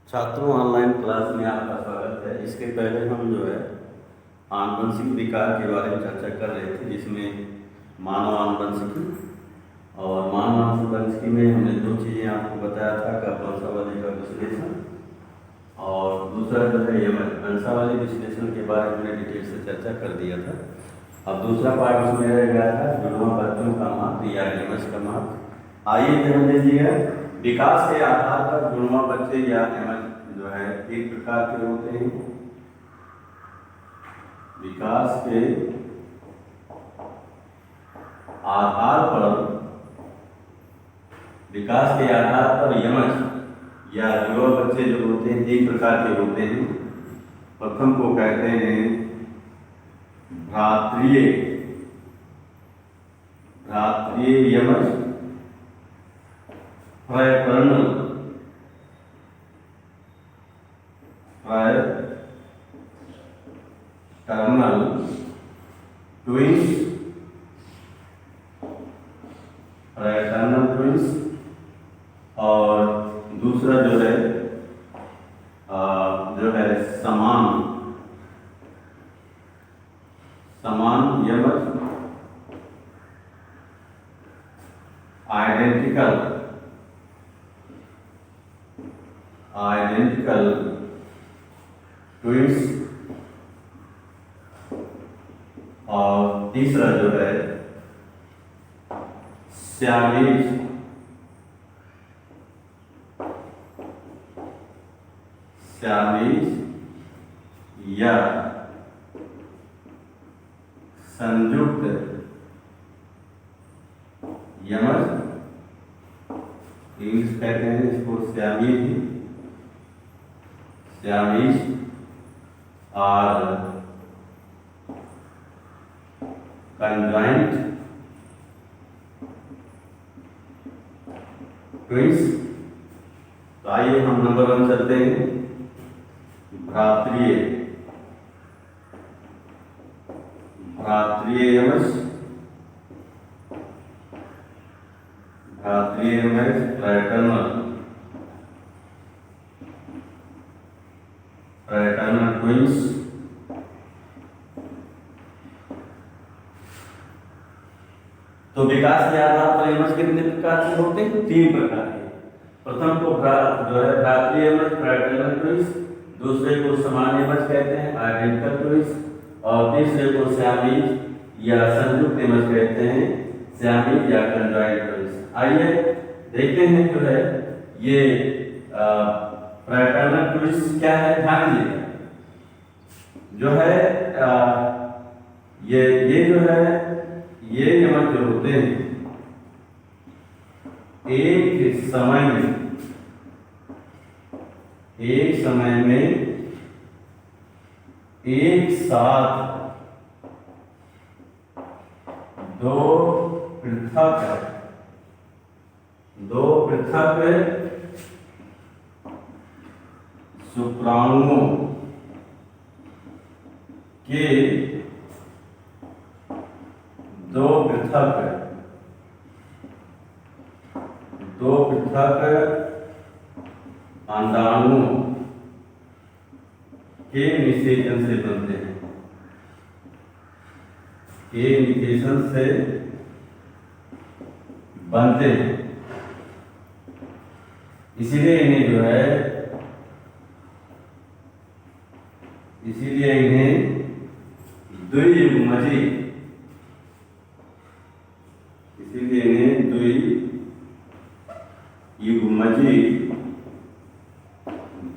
छात्रों, online class में आपका स्वागत है। इसके पहले हम जो है आनुवंशिक विकार के बारे में चर्चा कर रहे थे, जिसमें मानव आनुवंशिकी और मानव आनुवंशिकी में हमने दो चीज़ें आपको बताया था कि वंशावली का विश्लेषण और दूसरा जो है ये वंशावली विश्लेषण के बारे में हमने डिटेल से चर्चा कर दिया था। अब दूसरा पार्ट उसमें रह गया था जुड़वा बच्चों का महत्व या एमएस का महत्व। आइए ध्यान दीजिएगा, विकास के आधार पर जुड़वा बच्चे या एमएस जो है एक प्रकार के होते हैं। विकास के आधार पर यमज या जुड़वा बच्चे जो होते हैं एक प्रकार के होते हैं। प्रथम को कहते हैं भ्रातृय यमज, फ्रैटर्नल ट्विंस और दूसरा जो है समान यमज, आइडेंटिकल ट्विंस और तीसरा जो है सियामीज या संयुक्त यमज। इंग्लिश कहते हैं इसको सियामीज और कंजॉइंट ट्विंस। तो आइए हम नंबर 1 चलते हैं। भ्रातृय यमज, फ्रैटर्नल ट्विंस। तो विकास के आधार पर यमज कितने प्रकार के होते हैं? 3 प्रकार के। प्रथम को जो है भ्रातृय यमज, फ्रैटर्नल ट्विंस, दूसरे को समान यमज कहते हैं, आइडेंटिकल ट्विंस, और तीसरे को सियामीज या संयुक्त यमज कहते हैं, सियामीज या कंजॉइंट ट्विंस। आइए देखते हैं जो है ये फ्रैटर्नल ट्विंस क्या है। ध्यान दीजिए, जो है ये जो है ये यमज जो होते हैं एक समय में एक साथ दो पृथक शुक्राणुओं के दो पृथक अंडाणुओं के निषेचन से बनते हैं। इसीलिए इन्हें द्वियुग्मजी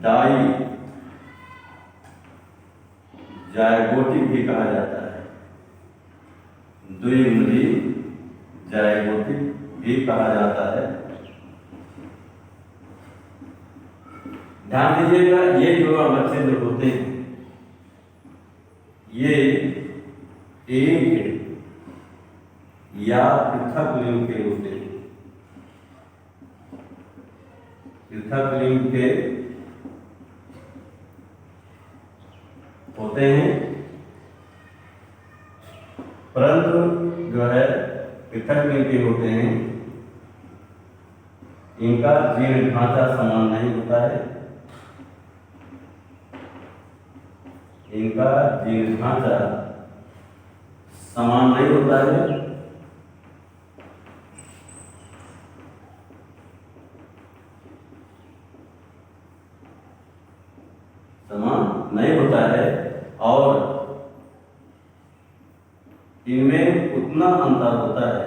डाई जायगोटिक भी कहा जाता है। द्वियुग्मजी जायगोटिक भी कहा जाता है। ध्यान दीजिएगा, ये जो बच्चे जो होते हैं ये एक या पृथक लिंग के होते हैं। पृथक लिंग के होते हैं, परंतु जो है पृथक लिंग के होते हैं, इनका जीन ढांचा समान नहीं होता है। इनका जीन ढांचा समान नहीं होता है, समान नहीं होता है और इनमें उतना अंतर होता है,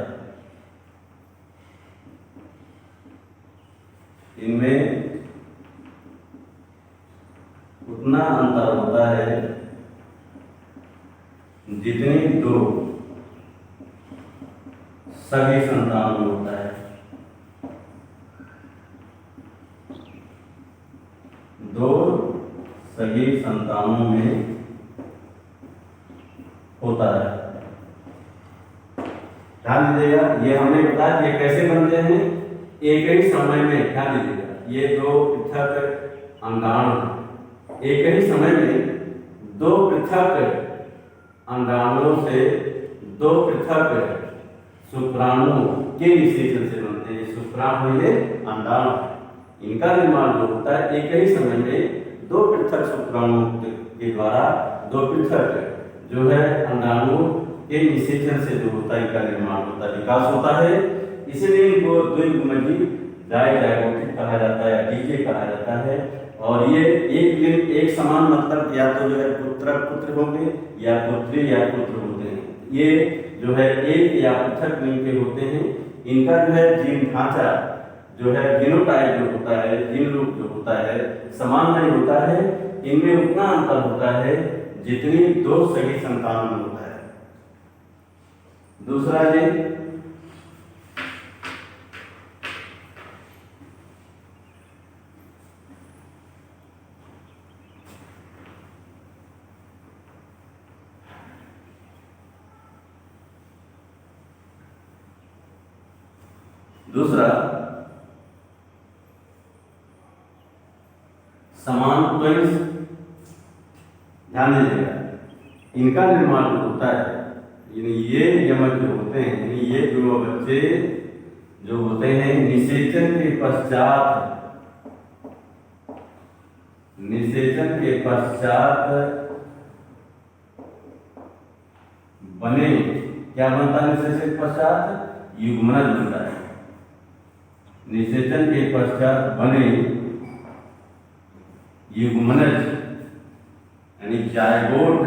इनमें उतना अंतर होता है जितनी दो सगी संतान में होता है। दो सगी संतानों में होता है। ध्यान दीजिएगा, ये हमने बताया कि कैसे बनते हैं। एक ही समय में, ध्यान दीजिएगा, ये दो पृथक अंडाणु एक ही समय में दो पृथक अंडाणुओं से दो पृथक शुक्राणुओं के निषेचन से बनते हैं। शुक्राणु ये अंडाणु, इनका निर्माण जो होता है एक ही समय में दो पृथक शुक्राणुओं के द्वारा दो पृथक जो है अंडाणुओं के निषेचन से जो होता है इनका निर्माण होता है, विकास होता है। इसलिए इनको द्विगुणित जायगोटिक कहा जाता है, डीजे कहा जाता है। और ये एक लिंग एक समान मतलब या तो जो है पुत्र पुत्र होंगे या पुत्री या पुत्र होते हैं। ये जो है एक या पृथक लिंग के होते हैं। इनका जो है जीन ढांचा जो है जीनोटाइप जो होता है, जीन रूप जो होता है समान नहीं होता है। इनमें उतना अंतर होता है जितनी दो सगी संतान में होता है। दूसरा जीन दूसरा समान ट्विंस। ध्यान दीजिएगा, इनका निर्माण जो होता है ये यमक जो होते हैं, यानी ये जो बच्चे जो होते हैं निषेचन के पश्चात बने, क्या बनता है निषेचन के पश्चात? युग्मनज बनता है। निषेचन के पश्चात बने युग्मनज यानी जायगोट,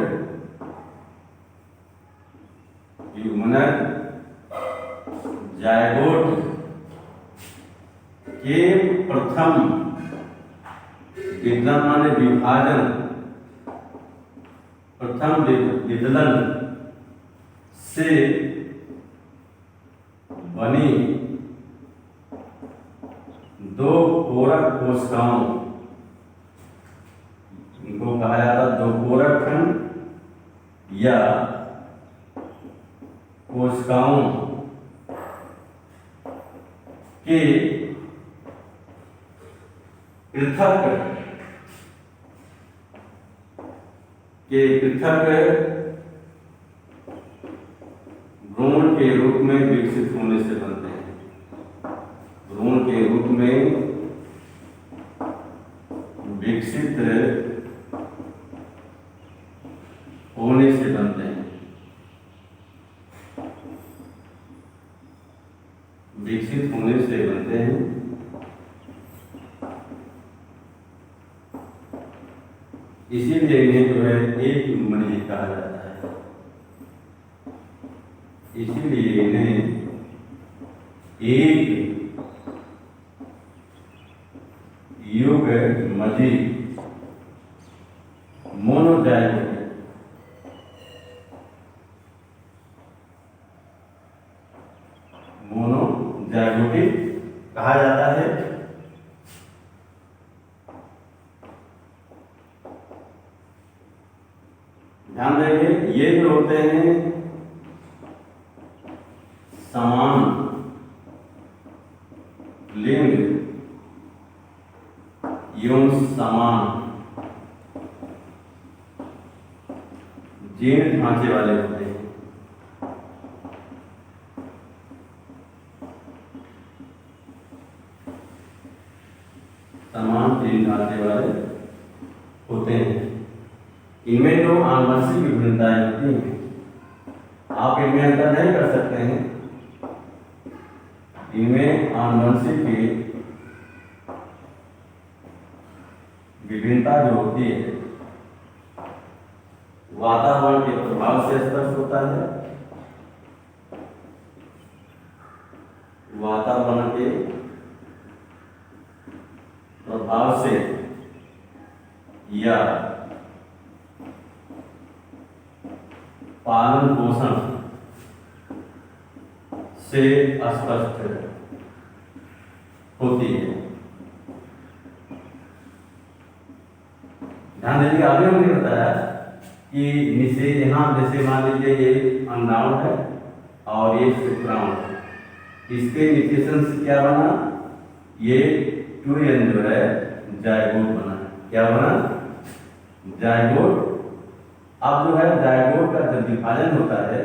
युग्मनज जायगोट के प्रथम विदलन माने विभाजन, प्रथम विदलन से बनी दो पूरक कोशिकाओं, इनको कहा जाता है दो पूरक खंड या कोशिकाओं के पृथक भ्रूण के रूप में विकसित होने से बनते हैं। भ्रूण के रूप में विकसित होने से बनते हैं, विकसित होने से बनते हैं। इसीलिए इन्हें जो है एक युग्मनज कहा जाता है। इसीलिए इन्हें एक युग्मजी मोनोजाइगोटिक कहा जाता है। ध्यान देंगे, ये जो होते हैं समान लिंग एवं समान जीन ढांचे वाले होते हैं। समान जीन ढांचे वाले होते हैं। इनमें जो आनुवंशिक विभिन्नताएं होती हैं, आप इनमें अंतर नहीं कर सकते हैं। इनमें आनुवंशिक की विभिन्नता जो होती है वातावरण के प्रभाव से स्पष्ट होता है। वातावरण के प्रभाव से या पालन पोषण से स्पष्ट होती है। ध्यान दीजिए, आगे हमने बताया कि निषेध, यहाँ जैसे मान लीजिए ये अंडाणु है और ये शुक्राणु है, इसके निषेचन से क्या बना, ये 2n जो है जायगोट बना। क्या बना, जायगोट। अब जो है जायगोट का जब विभाजन होता है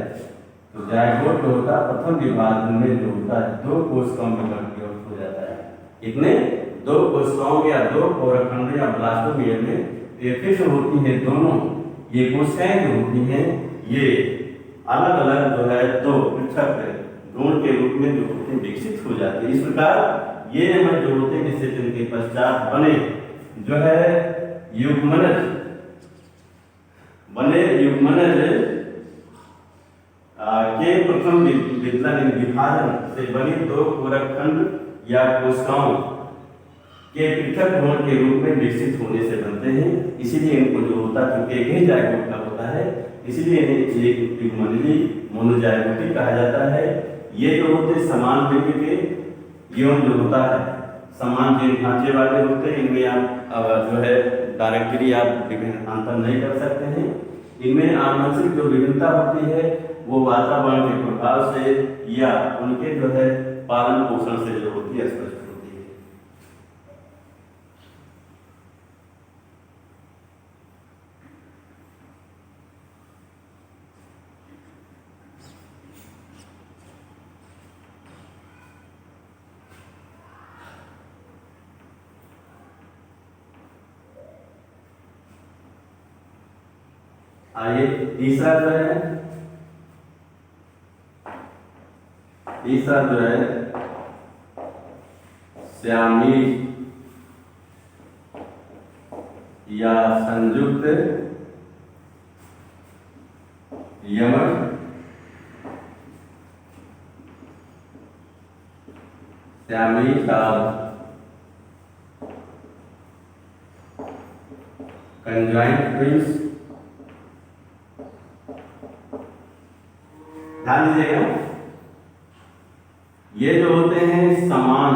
तो जायगोट जो होता है प्रथम विभाजन में जो होता है 2 कोशिकाओं में कन्वर्ट हो जाता है। कितने, 2 कोशिकाओं या 2 कोरखंड या ब्लास्टोमियर में फिर होती है दोनों ये कोशिकाएं जो होती हैं ये अलग अलग जो है 2 पृथक गुण के रूप में जो होते हैं विकसित हो जाते हैं। इस प्रकार ये हमें जो होते हैं निषेचन के पश्चात बने जो है युग्मनज के प्रथम विभाजन से बनी 2 कोरखंड या कोशिकाओं के पृथक गुण के रूप में विकसित होने से बनते हैं। इसीलिए इनको जो होता है क्योंकि एक ही जायगोट का होता है, इसीलिए इन्हें एक युग्मनजी मोनोजायगोटिक कहा जाता है। ये जो होते समान लिंग के यौन जो होता है समान जीन ढांचे वाले होते हैं। इनमें आप जो है डायरेक्टली आप विभिन्न अंतर नहीं कर सकते हैं। इनमें आनुवंशिक जो विभिन्नता होती है वो वातावरण के प्रभाव से या उनके जो है पालन पोषण से जो होती है स्पष्ट होती है। आइए तीसरा जो है श्यामी या संयुक्त यमक श्यामी का कंजॉइंट ट्विंस। ध्यान दीजिएगा, ये जो होते हैं समान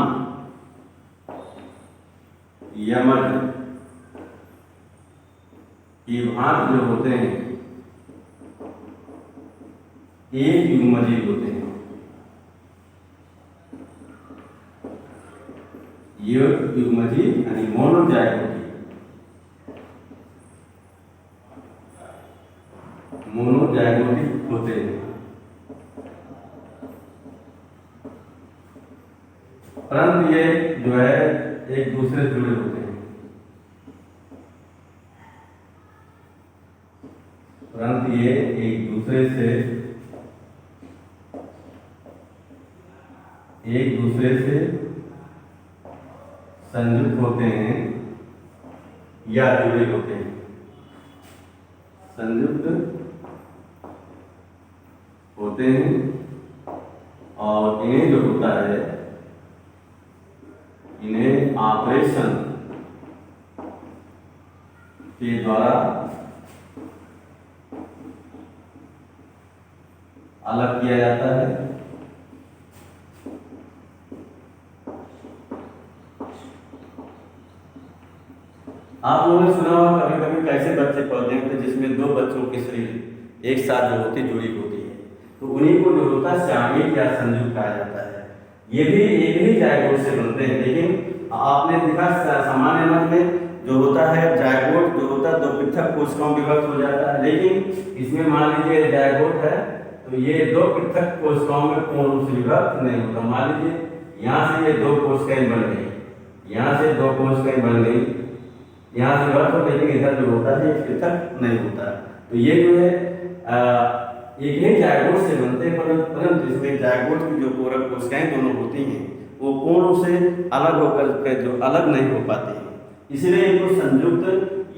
यमक की भांति जो होते हैं एक युग्मजीव होते हैं। ये युग्मजीव यानी मोनोजायगोटिक होते हैं, परंतु ये जो है एक दूसरे से जुड़े होते हैं। परंतु ये एक दूसरे से संयुक्त होते हैं या जुड़े होते हैं। संयुक्त होते हैं और इन्हें जो होता है इन्हें ऑपरेशन के द्वारा अलग किया जाता है। आप लोगों ने सुना होगा कभी कभी कैसे बच्चे पौधे होते जिसमें 2 बच्चों की शरीर एक साथ जो होती जुड़ी होती है, तो उन्हीं को जो होता है श्यामिक या संयुक्त कहा जाता है। ये भी एक ही जायगोट से बनते हैं, लेकिन आपने देखा सामान्य मत में जो होता है जायगोट जो होता है 2 पृथक कोशिकाओं में विभक्त हो जाता है, लेकिन इसमें मान लीजिए जायगोट है तो ये 2 पृथक कोशिकाओं में पूर्ण रूप से विभक्त नहीं होता। मान लीजिए यहाँ से ये 2 कोशिकाएं बन गई, यहाँ से 2 कोशिकाएं बन गई, यहाँ से बर्फ हो, लेकिन इधर जो होता है पृथक नहीं होता। तो ये जो है एक ही जायगोट से बनते हैं, परंतु इसमें जायगोट की जो पूरक कोशिकाएं दोनों होती हैं वो पूर्ण रूप से अलग होकर के जो अलग नहीं हो पाती हैं। इसलिए इनको संयुक्त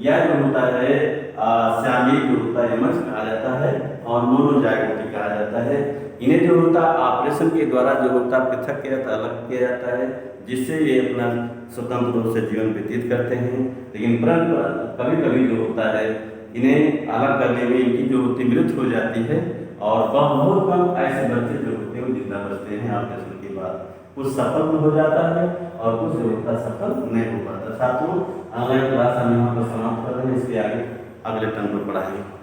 या जो होता है श्यामिक जो होता है एमस कहा जाता है और मोनोजाइगोटिक कहा जाता है। इन्हें जो होता है ऑपरेशन के द्वारा जो होता है पृथक किया जाता है, अलग किया जाता है, जिससे ये अपना स्वतंत्र रूप से जीवन व्यतीत करते हैं। लेकिन परंतु कभी कभी जो होता है इन्हें अलग करने में इनकी जो होती मृत्यु हो जाती है और बहुत कम ऐसे बच्चे जो होते हैं वो जिंदा बचते हैं ऑपरेशन के बाद। कुछ सफल हो जाता है और कुछ जो होता है सफल नहीं हो पाता। साथियों, ऑनलाइन क्लास हम यहाँ पर समाप्त कर रहे हैं, इसके आगे अगले टर्म में पढ़ाएंगे।